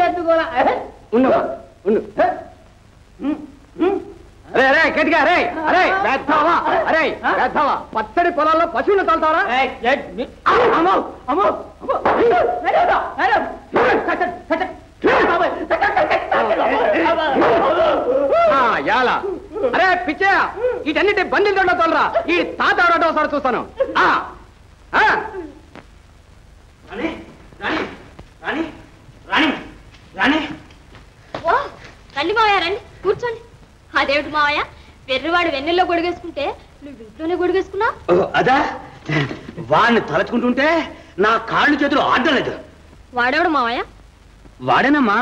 ఎద్దు కూడా ఉండు ఉండు అరే అరే గట్టిగా అరే అరే వేద్దావా అరే వేద్దావా పచ్చడి పొలాల్లో పశువులు తోలుతావరా అమ్మో అమ్మో యాలా అరే పిచ్చయ్య వీటన్నిటి బండిలు తోట తోలరా ఈ తాత ఎవరో ఒకసారి చూస్తాను రండి మావయ్య రండి కూర్చోండి అదేమిటి మావయ్య వెర్రివాడు వెన్నెల్లో గొడిగేసుకుంటే నువ్వు ఇంట్లోనే గొడిగేసుకున్నావు అదా వాడిని తలుచుకుంటుంటే నా కాళ్ళు చేతులు ఆడలేదు వాడేవాడు మావయ్య వాడేనమ్మా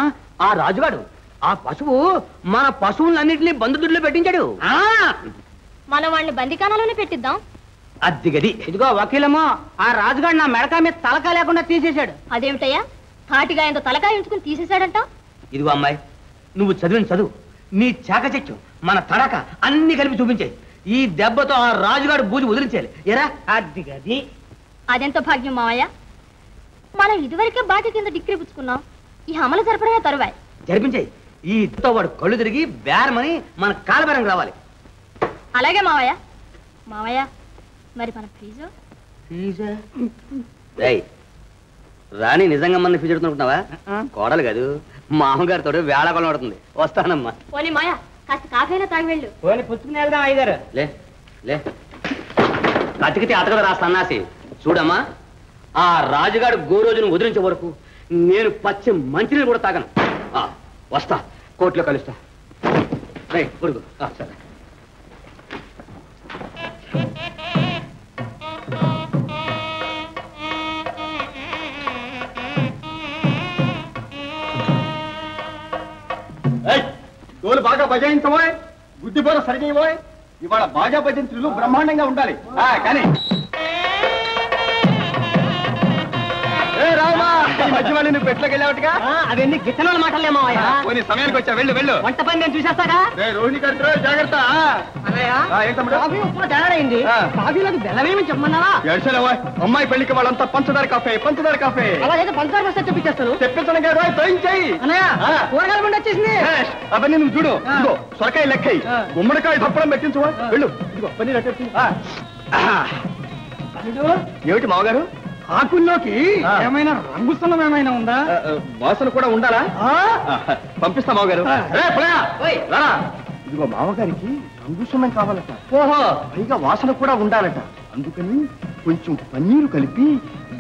ఆ రాజుగాడు ఆ పశువు మన పశువులన్నింటినీ బంధుదుడిలో పెట్టించాడు మనం వాడిని బందికానాలోనే పెట్టిద్దాం అద్దిగది ఇదిగో వకీలమ్మో ఆ రాజుగాడు నా మెడకాయ మీద తలకాయ లేకుండా తీసేశాడు అదేమిటయ్యా తాటిగా ఇంత తలకాయ ఉంచుకుని తీసేశాడంట ఇదిగో అమ్మాయి నువ్వు చదివిన చదువు నీ చాకచక్యం మన తడక అన్ని కలిపి చూపించాయి ఈ దెబ్బతో ఆ రాజుగాడు బూజు వదిలించాలి ఎరా అద్దిగది అదెంత భాగ్యం మావయ్య మనం ఇదివరకే బాటి కింద డిగ్రీ పుచ్చుకున్నాం ఈ అమలు జరపడమే తరువాయి జరిపించాయి ఈ ఇద్దరితో వాడు కళ్ళు తిరిగి బేరమని మన కాలబేరం రావాలి అలాగే మావయ్య మావయ్య మరి మన ఫీజు రాణి నిజంగా మన ఫీజు అడుగుతున్నావా కోడలు కాదు మామగారితో వేళాకొలం పడుతుంది వస్తానమ్మా పోనీ మాయా కాస్త కాఫీ అయినా తాగి వెళ్ళు పోనీ పుచ్చుకుని వెళ్దాం అయ్యగారు లే లే కతికితే అతకదు రా సన్నాసి చూడమ్మా ఆ రాజుగాడు గోరోజును వదిలించే వరకు నేను పచ్చి మంచినీళ్ళు కూడా తాగను వస్తా కోర్టులో కలుస్తా రైట్ పురుగు సరే తోలు బాగా భజయించబోయ్ బుద్ధి బోర సరిచేయబోయ్ ఇవాళ బాజా భజంత్రులు బ్రహ్మాండంగా ఉండాలి కానీ మధ్యవాళ్ళు నువ్వు పెట్లోకి వెళ్ళావుగా అవన్నీ గిట్టన మాటలేమో కొన్ని సమయానికి వచ్చా వెళ్ళు వెళ్ళు వంట పని నేను చూసేస్తాగా రోహిణి గారితో జాగ్రత్త తయారైంది కాఫీలోకి బెల్లమేమి చెప్పమన్నావా అమ్మాయి పెళ్లికి వాళ్ళంతా పంచదార కాఫే అలాగే పంచదార వస్తే తెప్పించేస్తారు తెప్పించడం కాదు చేయి కూరగాయల బండి వచ్చేసింది అవన్నీ నువ్వు చూడు ఇదిగో సొరకాయ లెక్కయి గుమ్మడికాయ దప్పడం పెట్టించువా వెళ్ళు ఇదిగో పని ఏమిటి మామగారు ఆకుల్లోకి ఏమైనా రంగుస్థలం ఏమైనా ఉందా వాసన కూడా ఉండాలా పంపిస్తా మామగారు ఇదిగో మామగారికి రంగుసున్నం కావాలట ఓహో పైగా వాసన కూడా ఉండాలట అందుకని కొంచెం పన్నీరు కలిపి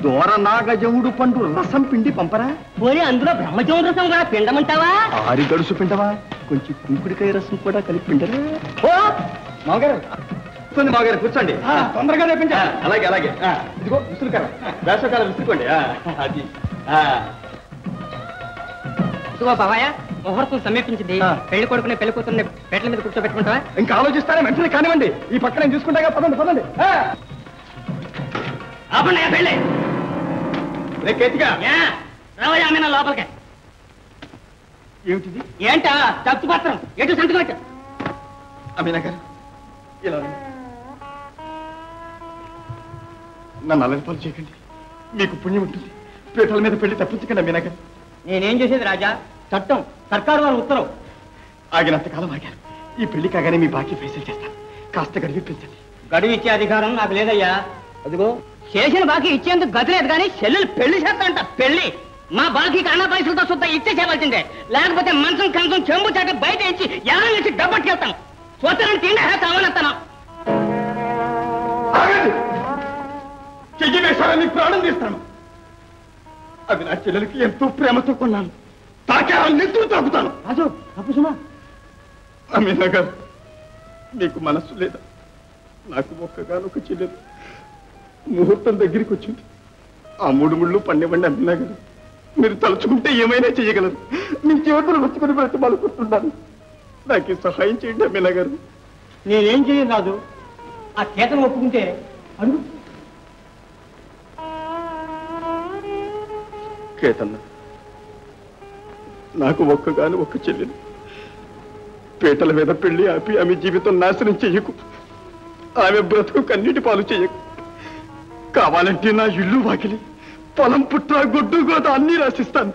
దోరనాగజముడు పండు రసం పిండి పంపరా పోనీ అందులో బ్రహ్మజముడు రసం కూడా పిండమంటావా ఆరి గడుసు పిండవా కొంచెం కుంకుడికాయ రసం కూడా కలిపి పిండరా మామగారు కూర్చోండి మామగారు కూర్చోండి తొందరగా తెప్పించా అలాగే అలాగే ఇదిగో విసురుకార వేసవకాలం విసురుకోండి అది ఇదిగో బాబాయ్ ముహూర్తం సమీపించింది పెళ్లి కొడుకుని పెళ్లి కూతుర్ని పేటల మీద కూర్చోబెట్టుకుంటావా ఇంకా ఆలోచిస్తానే వెంటనే కానివ్వండి ఈ పక్కన నేను చూసుకుంటాగా పదండి పదండి పెళ్ళి కేతిగా రావయ్యా ఆమె లోపలికే ఏమిటిది ఏంటా తప్పు పత్రం ఎటు సంతకం పెట్టు అమీనా గారు ఇలా నన్ను అలరిపాలు చేయకండి మీకు పుణ్యం ఉంటుంది పీటల మీద పెళ్లి తప్పించకండి అమీనా గారు నేనేం చేసేది రాజా చట్టం సర్కారు వారి ఉత్తరం ఆగినంతకాలం ఆగారు ఈ పెళ్లి కాగానే మీ బాకీ ఫైసల్ చేస్తాను కాస్త గడివిప్పించండి గడువు ఇచ్చే అధికారం నాకు లేదయ్యా అదిగో చేసిన బాకీ ఇచ్చేందుకు గతి లేదు కానీ చెల్లెలు పెళ్లి చేస్తాంట పెళ్లి మా బాకీకి అన్న పైసలతో సుద్దా ఇచ్చేసేవలసిందే లేకపోతే మంచం కంచం చెంబు చాట బయట ఇచ్చి ఎలా నుంచి డబ్బట్టుకెళ్తాం స్వతరం తిండి కావాలస్తాను చెయ్యి వేశారని ప్రాణం తీస్తాను అవి నా చెల్లెలకి ఎంతో ప్రేమతో కొన్నాను తాకేవాళ్ళని నెత్తులు తాకుతాను రాజు తప్పు సుమా అమీనా గారు నీకు మనస్సు లేదా నాకు ఒక్కగానొక చెల్లెలు ముహూర్తం దగ్గరికి వచ్చింది ఆ 3 ముళ్ళు పండివ్వండి అమీనా గారు మీరు తలుచుకుంటే ఏమైనా చేయగలరు మీ జీవితంలో వచ్చుకుని బ్రతిమాలుకుంటున్నాను నాకు సహాయం చేయండి అమీనా గారు నేనేం చేయను రాజు ఆ చేతను ఒప్పుకుంటే అడుగు కేతన్న నాకు ఒక్కగాను ఒక్క చెల్లెలు పీటల మీద పెళ్లి ఆపి ఆమె జీవితం నాశనం చెయ్యకు ఆమె బ్రతుకు కన్నీటి పాలు చెయ్యకు కావాలంటే నా ఇల్లు వాకిలి పొలం పుట్ట గొడ్డు గోత అన్నీ రాసిస్తాను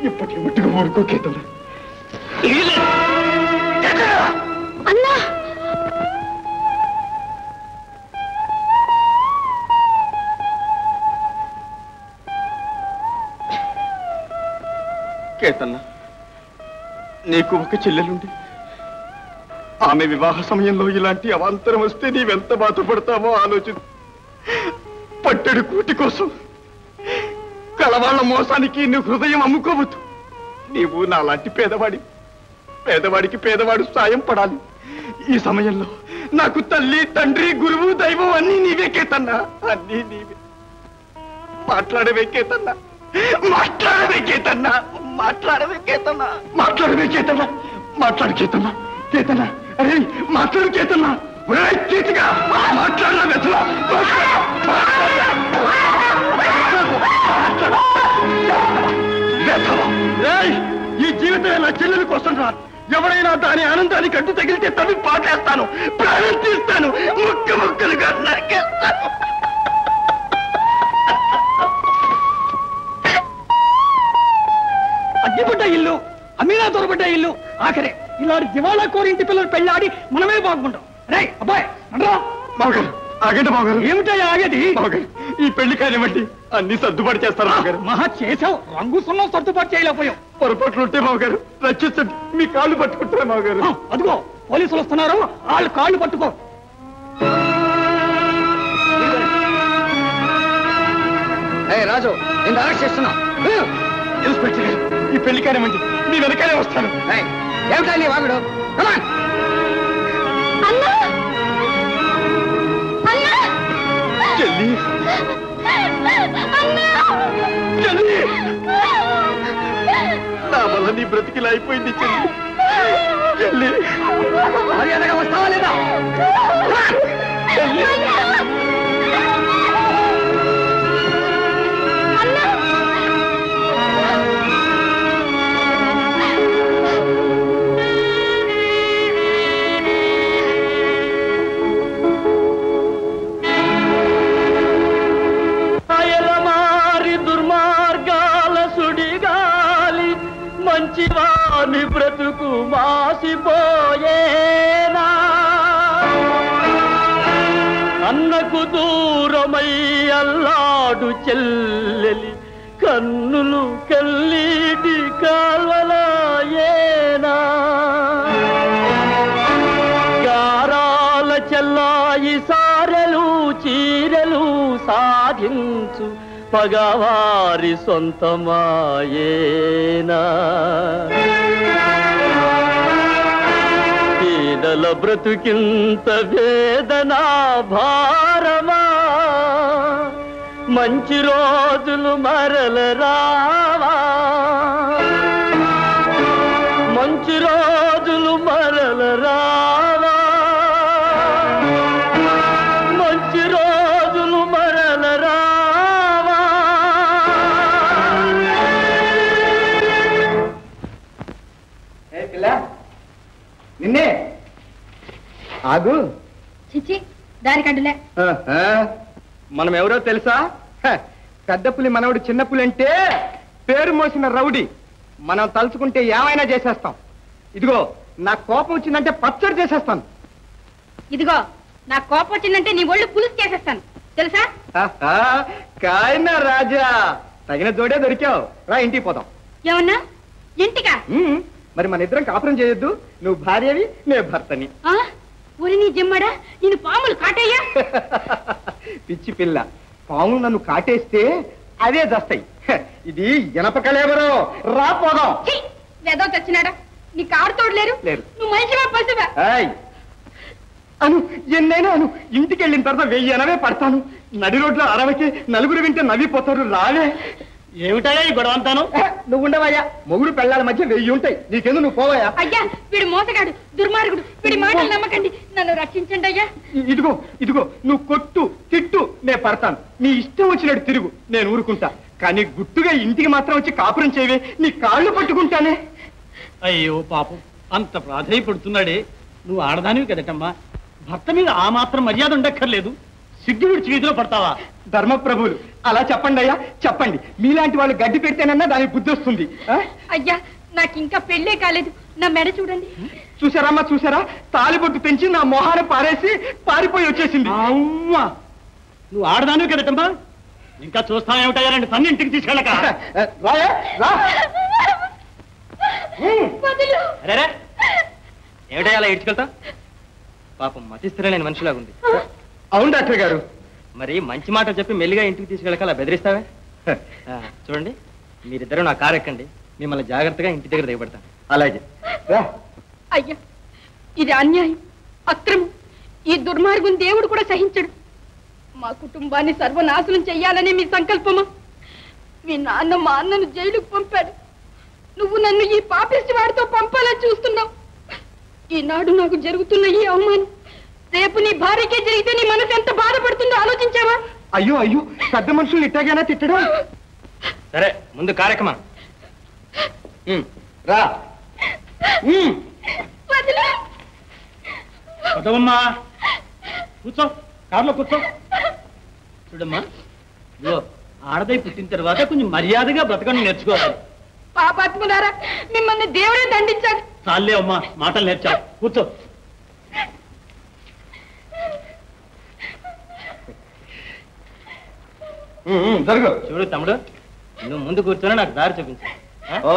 ఇప్పటి మట్టుకు ఊరుకో కేతన. అన్నా కేతన్న, నీకు ఒక చెల్లెలుండి ఆమె వివాహ సమయంలో ఇలాంటి అవాంతరం వస్తే నీవెంత బాధపడతావో ఆలోచించు. పట్టెడు కూటి కోసం కలవాళ్ల మోసానికి నీ హృదయం అమ్ముకోవద్దు. నీవు నాలాంటి పేదవాడికి పేదవాడు సాయం పడాలి. ఈ సమయంలో నాకు తల్లి, తండ్రి, గురువు, దైవం అన్నీ నీవే కేతన్నా, అన్నీ నీవే. మాట్లాడవే కేతన్నా, మాట్లాడవే కేతన్నా, మాట్లాడవే కేతన్నా, మాట్లాడవే కేతన్నా, మాట్లాడు కేతన్నా, కేతన్నా, అరే మాట్లాడు కేతన్నా, చేతిగా మాట్లాడరా వెతలా. ఈ జీవితం నా చెల్లెల కోసం రా. ఎవరైనా దాని ఆనందానికి అడ్డు తగిలితే తవి పాటేస్తాను, ప్రాణం తీస్తాను, ముక్కలుగా నరికేస్తాను. అగ్గిపడ్డ ఇల్లు, అమీనా దొరబడ్డ ఇల్లు, ఆఖరే ఇలాంటి దివాళా కోరింటి పిల్లలు పెళ్ళాడి మనమే బాగుంటాం. రే అబ్బాయి అనరా. బావగారు ఆగండి బావగారు. ఏమిటయ్యా ఆగేది? బావగారు ఈ పెళ్లి కానివ్వండి, అన్ని సర్దుబాటు చేస్తారు బావగారు. మహా చేసావు, రంగు సున్నం సర్దుబాటు చేయలేకపోయావు. పొరపాట్లు ఉంటే బావగారు రక్షించండి, మీ కాళ్ళు పట్టుకుంటారా బావగారు? అదిగో పోలీసులు వస్తున్నారు, వాళ్ళు కాళ్ళు పట్టుకో. రాజు, నేను అరెస్ట్ చేస్తున్నా. ఇన్స్పెక్టర్ గారు, ఈ పెళ్లి కానివ్వండి, మీ వెనకాలే వస్తాను. ఏమిటా నీ వాగుడు? అన్నా చెల్లి, చెల్లి, నా వల్ల నీ బ్రతికిలా అయిపోయింది చెల్లి. చెల్లి మర్యాదగా వస్తావా లేదా? చెల్లి, మంచివాని బ్రతుకు మాసిపోయేనా, అన్నకు దూరమై అల్లాడు చెల్లెలి కన్నులు కల్లీటి కాల్వలాయేనా, గారాల చెల్లాయి సారెలు చీరెలు సాధించు పగవారి సొంతమాయేనా, పేదల బ్రతుకింత వేదనా భారమా, మంచి రోజులు మరల రావా, మంచి రోజులు మరల రావా, మంచి రోజులు మరల రావా. నిన్నే ఆగు. చిచి దానికంటులే. మనం ఎవరో తెలుసా? పెద్ద పులి మనవడు చిన్న పులి అంటే పేరు మోసిన రౌడీ. మనం తలుచుకుంటే ఏమైనా చేసేస్తాం. ఇదిగో నా కోపం వచ్చిందంటే పచ్చడి చేసేస్తాను. ఇదిగో నా కోపం వచ్చిందంటే నీ ఒళ్ళు పులుసు చేసేస్తాను తెలుసా? కాయనా రాజా, తగిన జోడే దొరికావు. రా ఇంటికి పోదాం. ఏమన్నా ఇంటికా? మరి మన ఇద్దరం కాపురం చేయొద్దు. నువ్వు భార్యవి, నేను భర్తని. ఊరి నీ జిమ్మడా, నేను పాములు కాటయ్యా. పిచ్చి పిల్ల, పాములు నన్ను కాటేస్తే అదే జస్తాయి. ఇది ఎనప కలేవరో. రా పోదాం. వెదో తెచ్చినాడా? నీ కారు తోడలేరు. నువ్వు మంచివా పసివా? అను ఎన్నైనా అను. ఇంటికి వెళ్ళిన తర్వాత 1000 అనవే పడతాను. నడి రోడ్లో అరవకి నలుగురు వింటే నవ్విపోతారు. రావే. ఏమిటాయా ఈ గొడవ అంతాను? నువ్వు ఉండవయ్యా. మొగుడు పెళ్ళాల మధ్య 1000 ఉంటాయి. నీకెందుకు, నువ్వు పోవయ్యా. అయ్యా వీడు మోసగాడు, దుర్మార్గుడు. వీడి మాటలు నమ్మకండి. నన్ను రక్షించండి అయ్యా. ఇదిగో ఇదిగో, నువ్వు కొట్టు తిట్టు, నేను పడతాను. నీ ఇష్టం వచ్చినట్టు తిరుగు, నేను ఊరుకుంటా. కానీ గుట్టుగా ఇంటికి మాత్రం వచ్చి కాపురం చేయవే, నీ కాళ్ళు పట్టుకుంటానే. అయ్యో పాపం, అంత ప్రాధాన్యపడుతున్నాడే. నువ్వు ఆడదానివి కదటమ్మా. భర్త మీద ఆ మాత్రం మర్యాద ఉండక్కర్లేదు. సిగ్గు విడిచి వీధిలో పడతావా? ధర్మప్రభువులు అలా చెప్పండి అయ్యా, చెప్పండి. మీలాంటి వాళ్ళు గడ్డి పెడితేనన్నా దానికి బుద్ధి వస్తుంది. అయ్యా నాకు ఇంకా పెళ్ళే కాలేదు, నా మెడ చూడండి. చూసారమ్మా, చూసారా? తాలిబొట్టు పెంచి నా మొహాన పారేసి పారిపోయి వచ్చేసింది. అమ్మా, నువ్వు ఆడదాను కదటమ్మా, ఇంకా చూస్తానేమిటయ్యా? రెండు సన్ని ఇంటికి తీసుకెళ్ళక. రాయా రా. అరే ఏమిటయ్యా అలా ఏడ్చుకెళ్తా? పాపం మతిస్థిరలేని మనిషిలాగుంది. అవును డాక్టర్ గారు. మరి మంచి మాట చెప్పి మెల్లిగా ఇంటికి తీసుకెళ్ళక అలా బెదిరిస్తావే? చూడండి, మీరిద్దరూ నా కారు ఎక్కండి, మిమ్మల్ని జాగ్రత్తగా ఇంటి దగ్గర దిగబడతాను. అలాగే రా. అయ్యా ఇది అన్యాయం, అక్రమం. ఈ దుర్మార్గం దేవుడు కూడా సహించడు. మా కుటుంబాన్ని సర్వనాశనం చెయ్యాలనే మీ సంకల్పమా? మీ నాన్న మా అన్నను జైలుకు పంపాడు, నువ్వు నన్ను ఈ పాపిష్టి వాడితో పంపాలని చూస్తున్నావు. ఈనాడు నాకు జరుగుతున్న ఈ అవమానం రేపు నీ భార్యకే జరిగితే నీ మనసు ఎంత బాధపడుతుందో ఆలోచించావా? అయ్యో అయ్యో, పెద్ద మనుషులు ఇట్టాగైనా తిట్టడం? సరే ముందు కార్యక్రమం రా. వదవమ్మా, కూర్చో, కారులో కూర్చో. చూడమ్మా, ఇదిగో ఆడదై పుట్టిన తర్వాత కొంచెం మర్యాదగా బ్రతకడం నేర్చుకోవాలి. పాపాత్ములారా, మిమ్మల్ని దేవుడే దండించాడు. చాలే అమ్మా, మాటలు నేర్చావు. కూర్చో. జరుగు. చూడు తమ్ముడు, నువ్వు ముందు కూర్చొని నాకు దారి చూపించు. ఓ